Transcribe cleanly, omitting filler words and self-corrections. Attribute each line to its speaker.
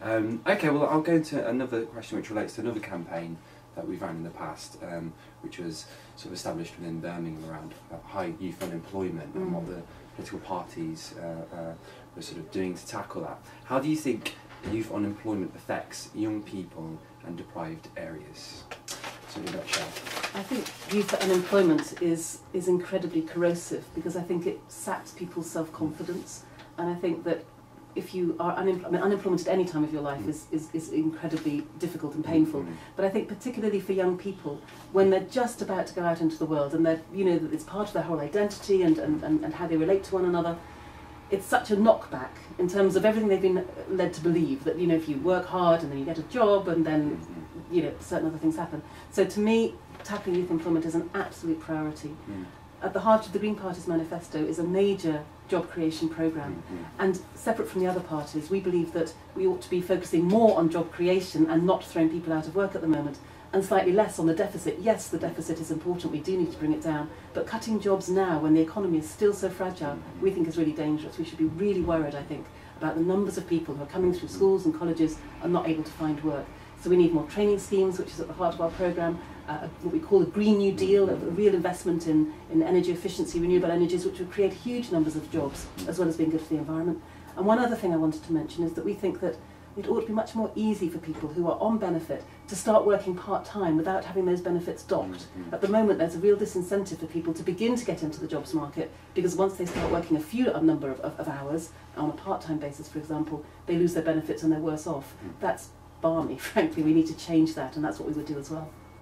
Speaker 1: Okay, well, I'll go into another question which relates to another campaign that we've run in the past, which was sort of established within Birmingham around high youth unemployment and what the political parties were sort of doing to tackle that. How do you think youth unemployment affects young people and deprived areas? So in a nutshell.
Speaker 2: I think youth unemployment is incredibly corrosive because I think it saps people's self-confidence, and I think that if you are unemployment at any time of your life is incredibly difficult and painful. But I think particularly for young people, when they're just about to go out into the world and they're, you know, that it's part of their whole identity and how they relate to one another, it's such a knockback in terms of everything they've been led to believe, that, you know, if you work hard and then you get a job and then, you know, certain other things happen. So to me, tackling youth employment is an absolute priority. At the heart of the Green Party's manifesto is a major job creation programme, and separate from the other parties, we believe that we ought to be focusing more on job creation and not throwing people out of work at the moment, and slightly less on the deficit. Yes, the deficit is important, we do need to bring it down, but cutting jobs now when the economy is still so fragile, we think is really dangerous. We should be really worried, I think, about the numbers of people who are coming through schools and colleges and not able to find work. So we need more training schemes, which is at the heart of our programme, what we call a Green New Deal, a real investment in energy efficiency, renewable energies, which would create huge numbers of jobs, as well as being good for the environment. And one other thing I wanted to mention is that we think that it ought to be much more easy for people who are on benefit to start working part-time without having those benefits docked. At the moment, there's a real disincentive for people to begin to get into the jobs market, because once they start working a number of hours, on a part-time basis, for example, they lose their benefits and they're worse off. That's balmy, frankly. We need to change that, and that's what we would do as well.